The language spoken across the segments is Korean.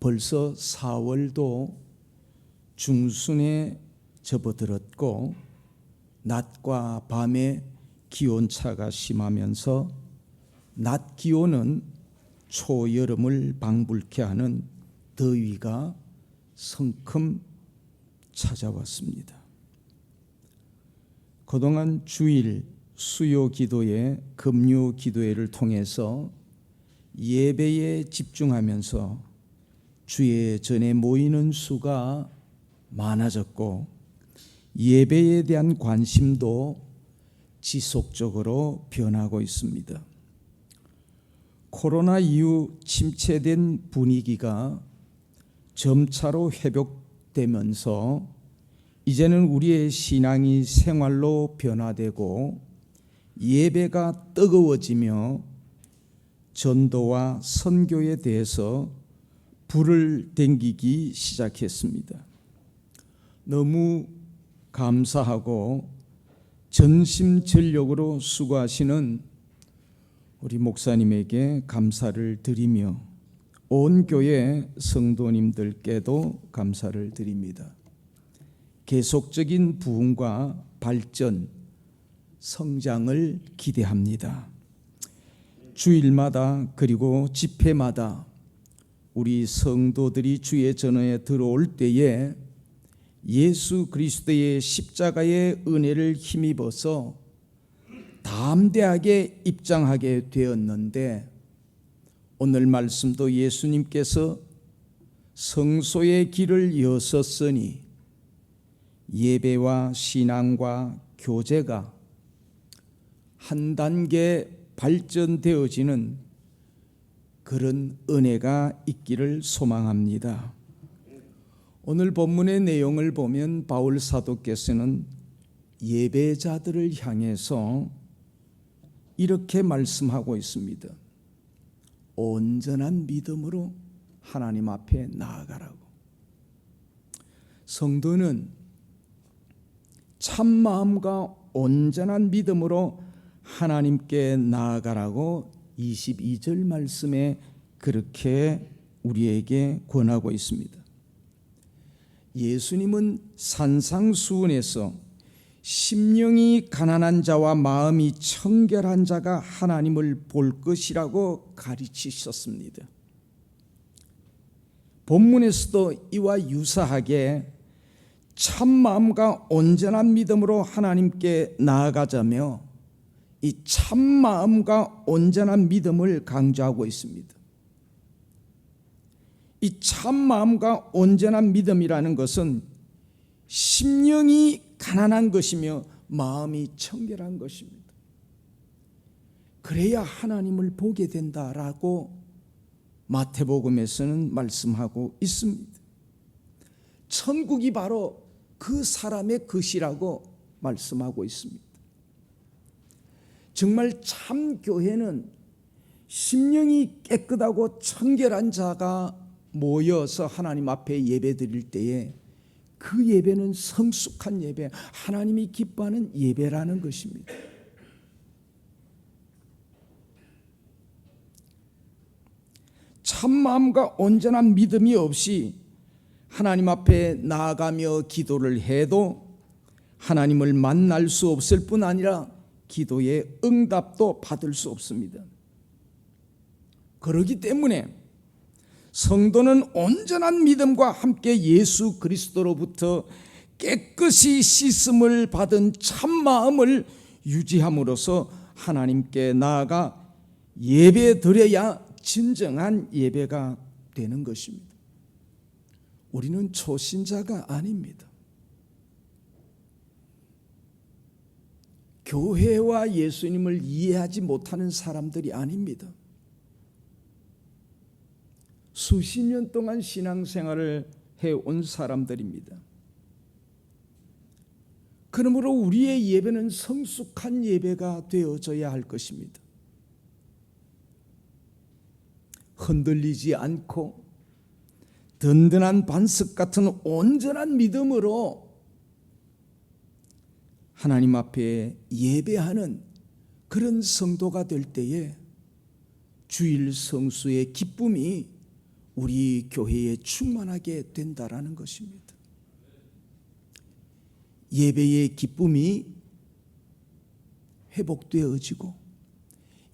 벌써 4월도 중순에 접어들었고 낮과 밤의 기온차가 심하면서 낮 기온은 초여름을 방불케 하는 더위가 성큼 찾아왔습니다. 그동안 주일 수요 기도회, 금요 기도회를 통해서 예배에 집중하면서 주의 전에 모이는 수가 많아졌고 예배에 대한 관심도 지속적으로 변하고 있습니다. 코로나 이후 침체된 분위기가 점차로 회복되면서 이제는 우리의 신앙이 생활로 변화되고 예배가 뜨거워지며 전도와 선교에 대해서 불을 댕기기 시작했습니다. 너무 감사하고 전심전력으로 수고하시는 우리 목사님에게 감사를 드리며 온 교회 성도님들께도 감사를 드립니다. 계속적인 부흥과 발전, 성장을 기대합니다. 주일마다 그리고 집회마다 우리 성도들이 주의 전에 들어올 때에 예수 그리스도의 십자가의 은혜를 힘입어서 담대하게 입장하게 되었는데 오늘 말씀도 예수님께서 성소의 길을 여섰으니 예배와 신앙과 교제가 한 단계 발전되어지는 그런 은혜가 있기를 소망합니다. 오늘 본문의 내용을 보면 바울 사도께서는 예배자들을 향해서 이렇게 말씀하고 있습니다. 온전한 믿음으로 하나님 앞에 나아가라고. 성도는 참 마음과 온전한 믿음으로 하나님께 나아가라고 22절 말씀에 그렇게 우리에게 권하고 있습니다. 예수님은 산상수훈에서 심령이 가난한 자와 마음이 청결한 자가 하나님을 볼 것이라고 가르치셨습니다. 본문에서도 이와 유사하게 참 마음과 온전한 믿음으로 하나님께 나아가자며 이 참 마음과 온전한 믿음을 강조하고 있습니다. 이 참 마음과 온전한 믿음이라는 것은 심령이 가난한 것이며 마음이 청결한 것입니다. 그래야 하나님을 보게 된다라고 마태복음에서는 말씀하고 있습니다. 천국이 바로 그 사람의 것이라고 말씀하고 있습니다. 정말 참 교회는 심령이 깨끗하고 청결한 자가 모여서 하나님 앞에 예배 드릴 때에 그 예배는 성숙한 예배, 하나님이 기뻐하는 예배라는 것입니다. 참 마음과 온전한 믿음이 없이 하나님 앞에 나아가며 기도를 해도 하나님을 만날 수 없을 뿐 아니라 기도의 응답도 받을 수 없습니다. 그렇기 때문에 성도는 온전한 믿음과 함께 예수 그리스도로부터 깨끗이 씻음을 받은 참 마음을 유지함으로써 하나님께 나아가 예배 드려야 진정한 예배가 되는 것입니다. 우리는 초신자가 아닙니다. 교회와 예수님을 이해하지 못하는 사람들이 아닙니다. 수십 년 동안 신앙생활을 해온 사람들입니다. 그러므로 우리의 예배는 성숙한 예배가 되어져야 할 것입니다. 흔들리지 않고 든든한 반석 같은 온전한 믿음으로 하나님 앞에 예배하는 그런 성도가 될 때에 주일 성수의 기쁨이 우리 교회에 충만하게 된다라는 것입니다. 예배의 기쁨이 회복되어지고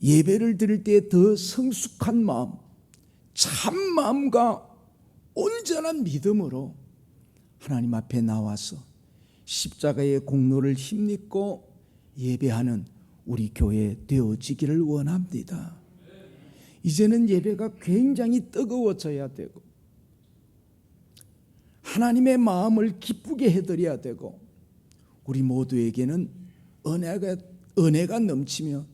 예배를 드릴 때 더 성숙한 마음, 참 마음과 온전한 믿음으로 하나님 앞에 나와서 십자가의 공로를 힘입고 예배하는 우리 교회 되어지기를 원합니다. 이제는 예배가 굉장히 뜨거워져야 되고 하나님의 마음을 기쁘게 해드려야 되고 우리 모두에게는 은혜가 넘치며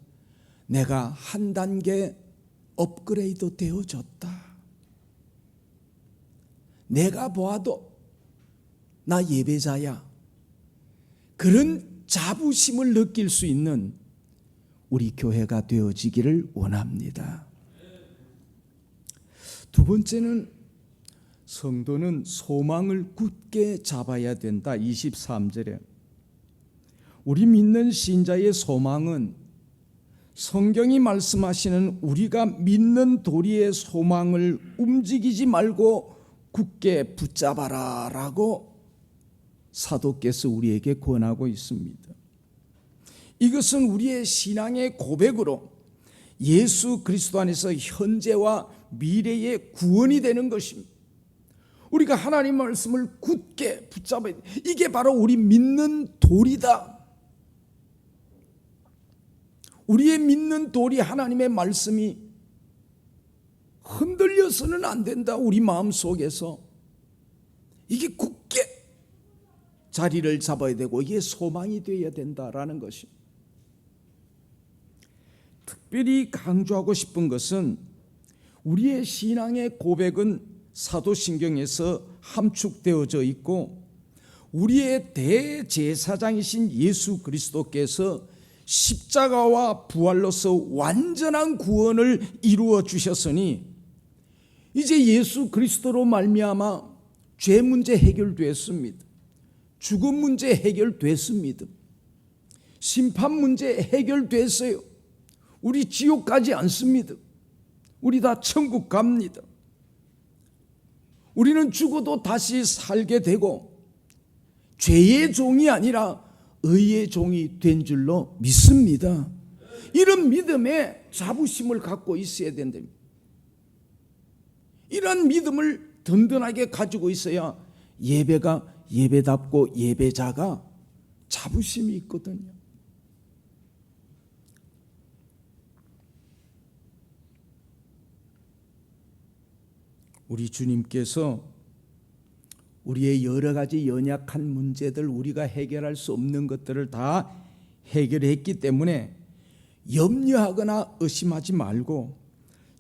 내가 한 단계 업그레이드 되어졌다. 내가 보아도 나 예배자야. 그런 자부심을 느낄 수 있는 우리 교회가 되어지기를 원합니다. 두 번째는 성도는 소망을 굳게 잡아야 된다. 23절에 우리 믿는 신자의 소망은 성경이 말씀하시는 우리가 믿는 도리의 소망을 움직이지 말고 굳게 붙잡아라 라고 사도께서 우리에게 권하고 있습니다. 이것은 우리의 신앙의 고백으로 예수 그리스도 안에서 현재와 미래의 구원이 되는 것입니다. 우리가 하나님 말씀을 굳게 붙잡아야 돼. 이게 바로 우리 믿는 도리다. 우리의 믿는 도리 하나님의 말씀이 흔들려서는 안 된다. 우리 마음속에서 이게 굳게 자리를 잡아야 되고 이게 소망이 되어야 된다라는 것입니다. 특별히 강조하고 싶은 것은 우리의 신앙의 고백은 사도신경에서 함축되어져 있고 우리의 대제사장이신 예수 그리스도께서 십자가와 부활로서 완전한 구원을 이루어 주셨으니 이제 예수 그리스도로 말미암아 죄 문제 해결됐습니다. 죽음 문제 해결됐습니다. 심판 문제 해결됐어요. 우리 지옥 가지 않습니다. 우리 다 천국 갑니다. 우리는 죽어도 다시 살게 되고 죄의 종이 아니라 의의 종이 된 줄로 믿습니다. 이런 믿음에 자부심을 갖고 있어야 된다. 이런 믿음을 든든하게 가지고 있어야 예배가 예배답고 예배자가 자부심이 있거든요. 우리 주님께서 우리의 여러 가지 연약한 문제들, 우리가 해결할 수 없는 것들을 다 해결했기 때문에 염려하거나 의심하지 말고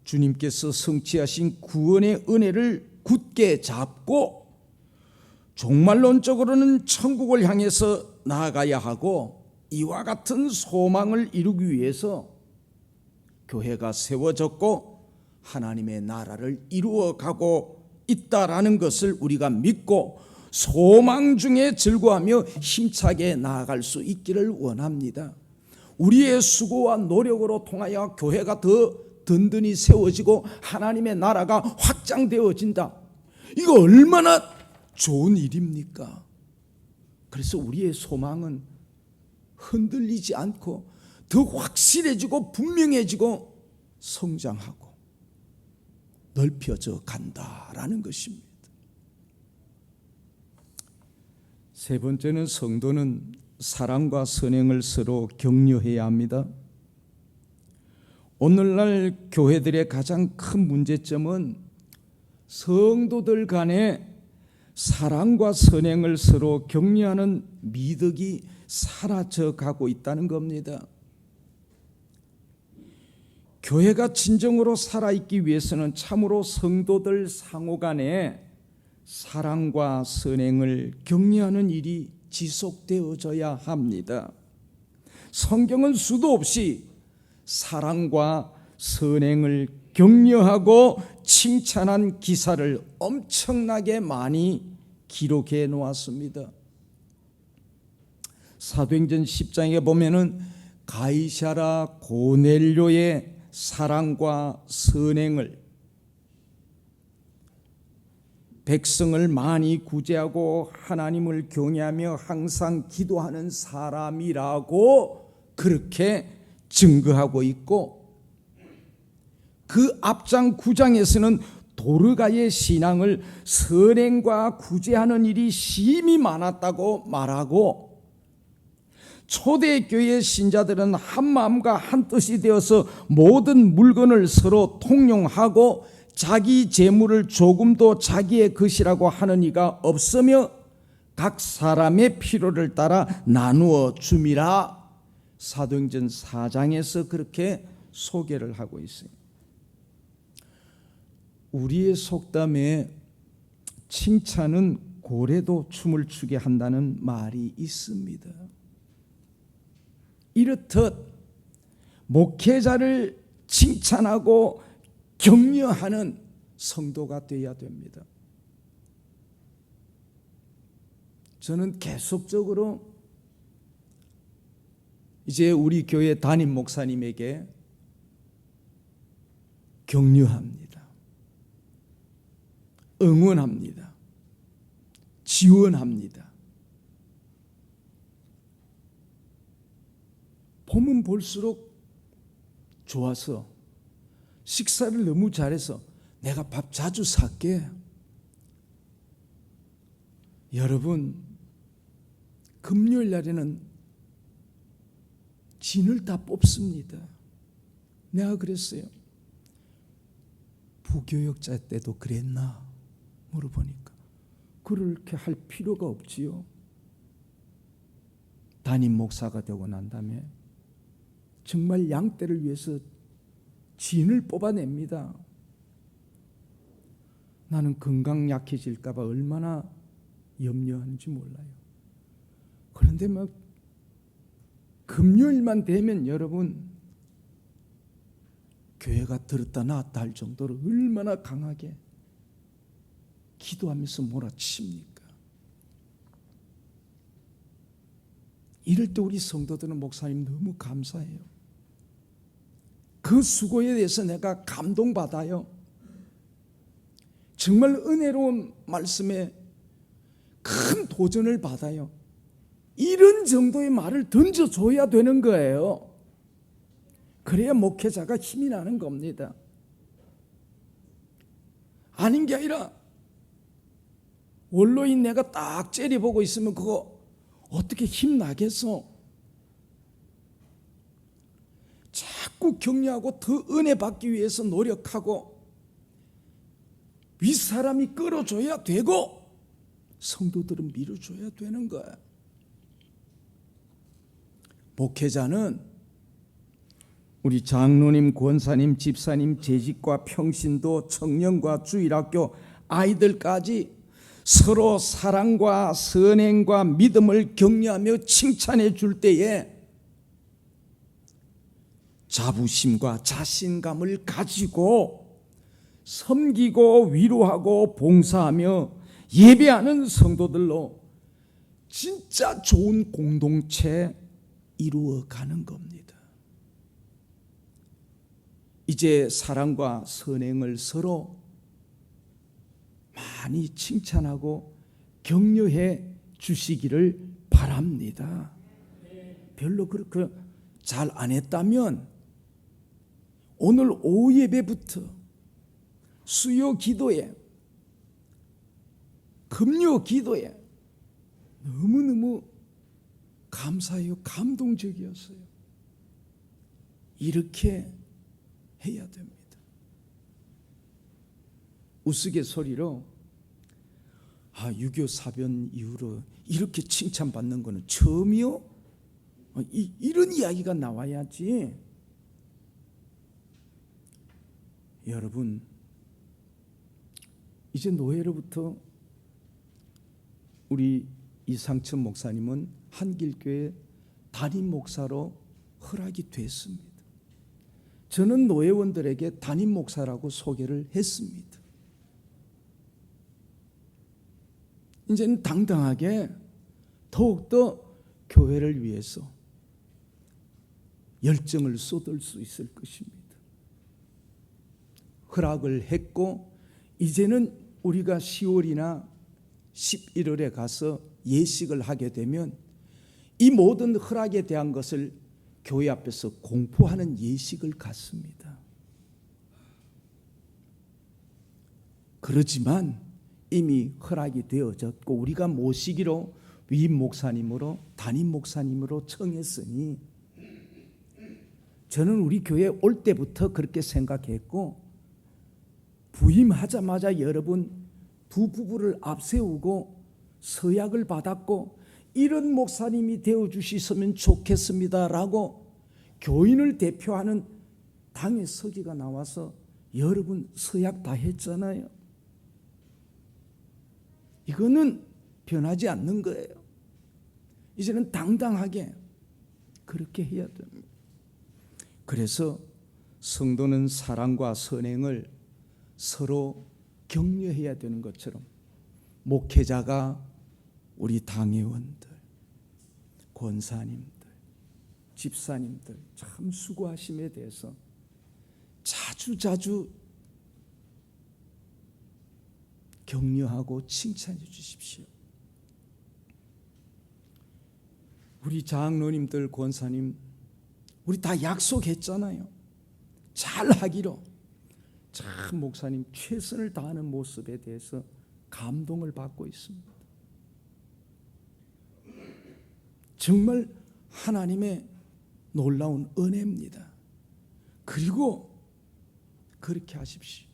주님께서 성취하신 구원의 은혜를 굳게 잡고 종말론적으로는 천국을 향해서 나아가야 하고 이와 같은 소망을 이루기 위해서 교회가 세워졌고 하나님의 나라를 이루어가고 있다라는 것을 우리가 믿고 소망 중에 즐거워하며 힘차게 나아갈 수 있기를 원합니다. 우리의 수고와 노력으로 통하여 교회가 더 든든히 세워지고 하나님의 나라가 확장되어진다. 이거 얼마나 좋은 일입니까? 그래서 우리의 소망은 흔들리지 않고 더 확실해지고 분명해지고 성장하고 넓혀져 간다라는 것입니다. 세 번째는 성도는 사랑과 선행을 서로 격려해야 합니다. 오늘날 교회들의 가장 큰 문제점은 성도들 간에 사랑과 선행을 서로 격려하는 미덕이 사라져 가고 있다는 겁니다. 교회가 진정으로 살아있기 위해서는 참으로 성도들 상호 간에 사랑과 선행을 격려하는 일이 지속되어져야 합니다. 성경은 수도 없이 사랑과 선행을 격려하고 칭찬한 기사를 엄청나게 많이 기록해 놓았습니다. 사도행전 10장에 보면은 가이사라 고넬료의 사랑과 선행을 백성을 많이 구제하고 하나님을 경외하며 항상 기도하는 사람이라고 그렇게 증거하고 있고, 그 앞장 9장에서는 도르가의 신앙을 선행과 구제하는 일이 심히 많았다고 말하고, 초대교회 신자들은 한 마음과 한 뜻이 되어서 모든 물건을 서로 통용하고 자기 재물을 조금도 자기의 것이라고 하는 이가 없으며 각 사람의 필요를 따라 나누어 줌이라. 사도행전 4장에서 그렇게 소개를 하고 있어요. 우리의 속담에 칭찬은 고래도 춤을 추게 한다는 말이 있습니다. 이렇듯 목회자를 칭찬하고 격려하는 성도가 되어야 됩니다. 저는 계속적으로 이제 우리 교회 담임 목사님에게 격려합니다. 응원합니다. 지원합니다. 보면 볼수록 좋아서, 식사를 너무 잘해서 내가 밥 자주 살게. 여러분, 금요일 날에는 진을 다 뽑습니다. 내가 그랬어요. 부교역자 때도 그랬나 물어보니까 그렇게 할 필요가 없지요. 담임 목사가 되고 난 다음에 정말 양떼를 위해서 진을 뽑아냅니다. 나는 건강 약해질까 봐 얼마나 염려하는지 몰라요. 그런데 막 금요일만 되면 여러분, 교회가 들었다 놨다 할 정도로 얼마나 강하게 기도하면서 몰아칩니까? 이럴 때 우리 성도들은 목사님 너무 감사해요. 그 수고에 대해서 내가 감동받아요. 정말 은혜로운 말씀에 큰 도전을 받아요. 이런 정도의 말을 던져줘야 되는 거예요. 그래야 목회자가 힘이 나는 겁니다. 아닌 게 아니라 원로인 내가 딱 째려보고 있으면 그거 어떻게 힘나겠어? 자꾸 격려하고 더 은혜 받기 위해서 노력하고 윗사람이 끌어줘야 되고 성도들은 밀어줘야 되는 거야. 목회자는 우리 장로님, 권사님, 집사님, 재직과 평신도, 청년과 주일학교 아이들까지 서로 사랑과 선행과 믿음을 격려하며 칭찬해 줄 때에 자부심과 자신감을 가지고 섬기고 위로하고 봉사하며 예배하는 성도들로 진짜 좋은 공동체 이루어가는 겁니다. 이제 사랑과 선행을 서로 많이 칭찬하고 격려해 주시기를 바랍니다. 별로 그렇게 잘 안 했다면 오늘 오후 예배부터 수요 기도에, 금요 기도에 너무너무 감사해요. 감동적이었어요. 이렇게 해야 됩니다. 우스갯소리로 6.25 사변 이후로 이렇게 칭찬받는 거는 처음이요? 이런 이야기가 나와야지. 여러분, 이제 노회로부터 우리 이상천 목사님은 한길교회 담임 목사로 허락이 됐습니다. 저는 노회원들에게 담임 목사라고 소개를 했습니다. 이제는 당당하게 더욱더 교회를 위해서 열정을 쏟을 수 있을 것입니다. 허락을 했고 이제는 우리가 10월이나 11월에 가서 예식을 하게 되면 이 모든 허락에 대한 것을 교회 앞에서 공포하는 예식을 갖습니다. 그렇지만 이미 허락이 되어졌고 우리가 모시기로 위임 목사님으로 담임 목사님으로 청했으니 저는 우리 교회 올 때부터 그렇게 생각했고 부임하자마자 여러분 두 부부를 앞세우고 서약을 받았고 이런 목사님이 되어주시면 좋겠습니다라고 교인을 대표하는 당의 서기가 나와서 여러분 서약 다 했잖아요. 이거는 변하지 않는 거예요. 이제는 당당하게 그렇게 해야 됩니다. 그래서 성도는 사랑과 선행을 서로 격려해야 되는 것처럼 목회자가 우리 당회원들, 권사님들, 집사님들 참 수고하심에 대해서 자주 격려하고 칭찬해 주십시오. 우리 장로님들, 권사님 우리 다 약속했잖아요. 잘하기로. 참 목사님 최선을 다하는 모습에 대해서 감동을 받고 있습니다. 정말 하나님의 놀라운 은혜입니다. 그리고 그렇게 하십시오.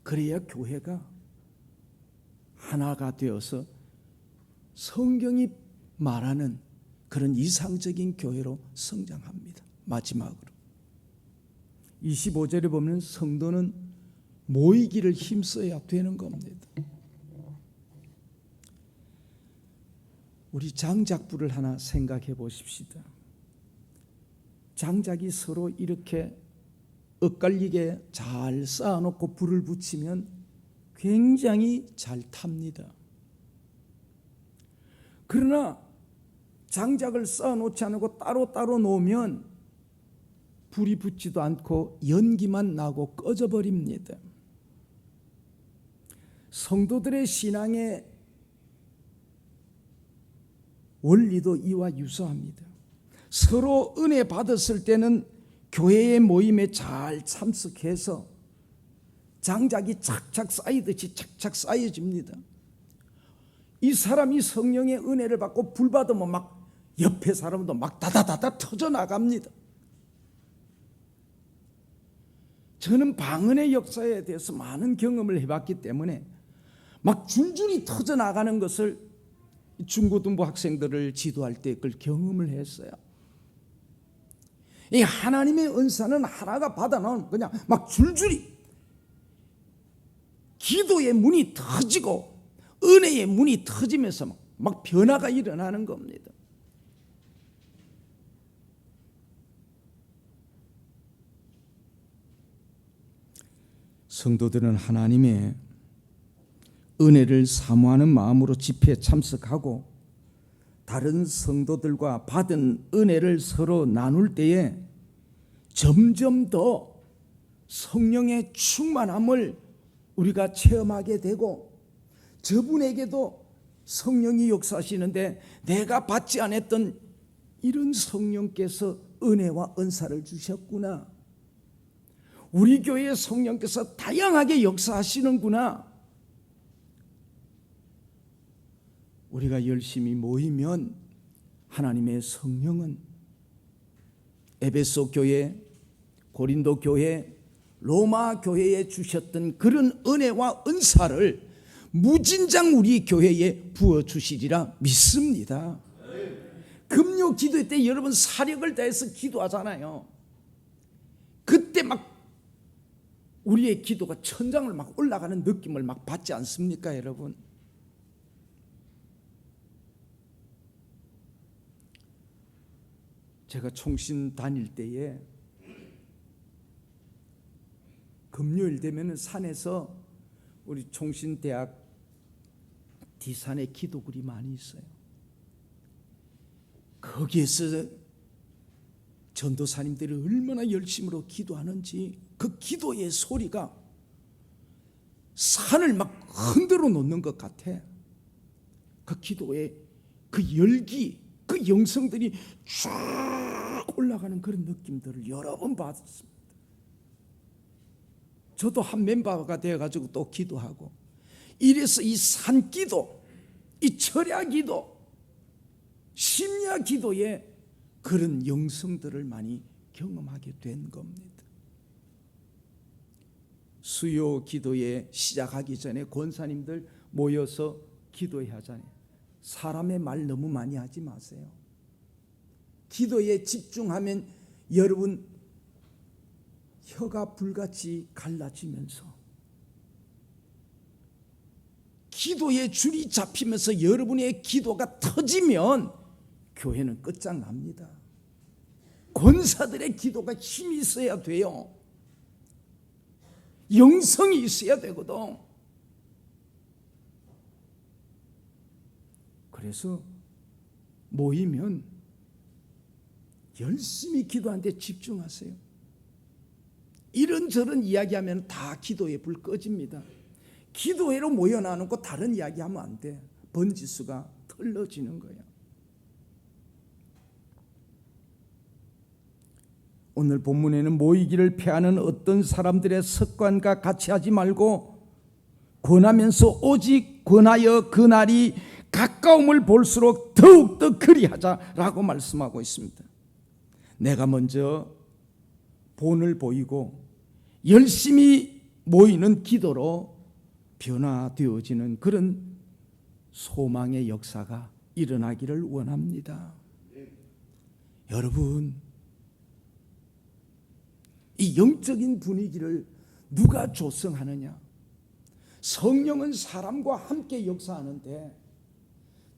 그래야 교회가 하나가 되어서 성경이 말하는 그런 이상적인 교회로 성장합니다. 마지막으로 25절에 보면 성도는 모이기를 힘써야 되는 겁니다. 우리 장작불을 하나 생각해 보십시다. 장작이 서로 이렇게 엇갈리게 잘 쌓아놓고 불을 붙이면 굉장히 잘 탑니다. 그러나 장작을 쌓아놓지 않고 따로따로 놓으면 불이 붙지도 않고 연기만 나고 꺼져버립니다. 성도들의 신앙의 원리도 이와 유사합니다. 서로 은혜 받았을 때는 교회의 모임에 잘 참석해서 장작이 착착 쌓이듯이 착착 쌓여집니다. 이 사람이 성령의 은혜를 받고 불 받으면 막 옆에 사람도 막 다다다다 터져 나갑니다. 저는 방언의 역사에 대해서 많은 경험을 해봤기 때문에 막 줄줄이 터져 나가는 것을 중고등부 학생들을 지도할 때 그걸 경험을 했어요. 이 하나님의 은사는 하나가 받아놓은 그냥 막 줄줄이 기도의 문이 터지고 은혜의 문이 터지면서 막 변화가 일어나는 겁니다. 성도들은 하나님의 은혜를 사모하는 마음으로 집회에 참석하고 다른 성도들과 받은 은혜를 서로 나눌 때에 점점 더 성령의 충만함을 우리가 체험하게 되고 저분에게도 성령이 역사하시는데 내가 받지 않았던 이런 성령께서 은혜와 은사를 주셨구나. 우리 교회의 성령께서 다양하게 역사하시는구나. 우리가 열심히 모이면 하나님의 성령은 에베소 교회, 고린도 교회, 로마 교회에 주셨던 그런 은혜와 은사를 무진장 우리 교회에 부어주시리라 믿습니다. 금요 기도 때 여러분 사력을 다해서 기도하잖아요. 그때 막 우리의 기도가 천장을 막 올라가는 느낌을 막 받지 않습니까, 여러분? 제가 총신 다닐 때에 금요일 되면 산에서 우리 총신대학 뒤산에 기도굴이 많이 있어요. 거기에서 전도사님들이 얼마나 열심으로 기도하는지 그 기도의 소리가 산을 막 흔들어 놓는 것 같아. 그 기도의 그 열기, 그 영성들이 쫙 올라가는 그런 느낌들을 여러 번 받았습니다. 저도 한 멤버가 되어가지고 또 기도하고, 이래서 이 산기도, 이 철야기도, 심야기도에 그런 영성들을 많이 경험하게 된 겁니다. 수요 기도에 시작하기 전에 권사님들 모여서 기도해야 하잖아요. 사람의 말 너무 많이 하지 마세요. 기도에 집중하면 여러분 혀가 불같이 갈라지면서, 기도에 줄이 잡히면서 여러분의 기도가 터지면 교회는 끝장납니다. 권사들의 기도가 힘이 있어야 돼요. 영성이 있어야 되거든. 그래서 모이면 열심히 기도하는데 집중하세요. 이런저런 이야기하면 다 기도의 불 꺼집니다. 기도회로 모여나놓고 다른 이야기하면 안 돼. 번지수가 틀어지는 거야. 오늘 본문에는 모이기를 피하는 어떤 사람들의 습관과 같이 하지 말고 권하면서 오직 권하여 그날이 가까움을 볼수록 더욱더 그리하자라고 말씀하고 있습니다. 내가 먼저 본을 보이고 열심히 모이는 기도로 변화되어지는 그런 소망의 역사가 일어나기를 원합니다. 여러분, 이 영적인 분위기를 누가 조성하느냐? 성령은 사람과 함께 역사하는데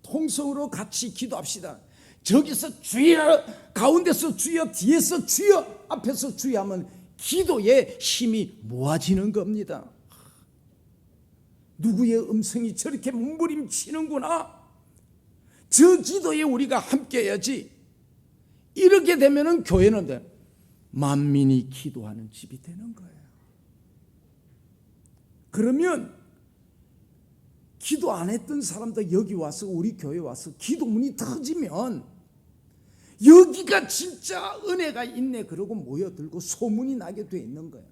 통성으로 같이 기도합시다. 저기서 주여, 가운데서 주여, 뒤에서 주여, 앞에서 주여 하면 기도의 힘이 모아지는 겁니다. 누구의 음성이 저렇게 몸부림치는구나. 저 기도에 우리가 함께 해야지. 이렇게 되면은 교회는 만민이 기도하는 집이 되는 거예요. 그러면 기도 안 했던 사람도 여기 와서, 우리 교회 와서 기도문이 터지면 여기가 진짜 은혜가 있네 그러고 모여들고 소문이 나게 돼 있는 거예요.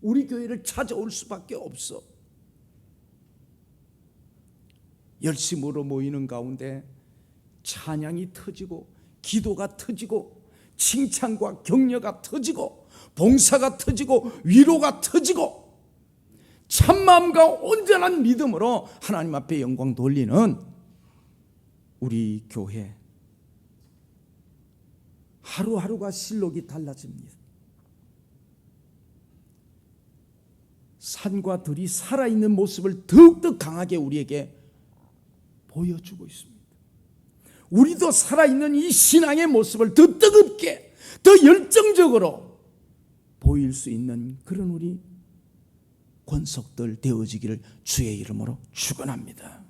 우리 교회를 찾아올 수밖에 없어. 열심으로 모이는 가운데 찬양이 터지고 기도가 터지고 칭찬과 격려가 터지고 봉사가 터지고 위로가 터지고 참마음과 온전한 믿음으로 하나님 앞에 영광 돌리는 우리 교회, 하루하루가 실록이 달라집니다. 산과 들이 살아있는 모습을 더욱더 강하게 우리에게 보여주고 있습니다. 우리도 살아있는 이 신앙의 모습을 더 뜨겁게, 더 열정적으로 보일 수 있는 그런 우리 권속들 되어지기를 주의 이름으로 축원합니다.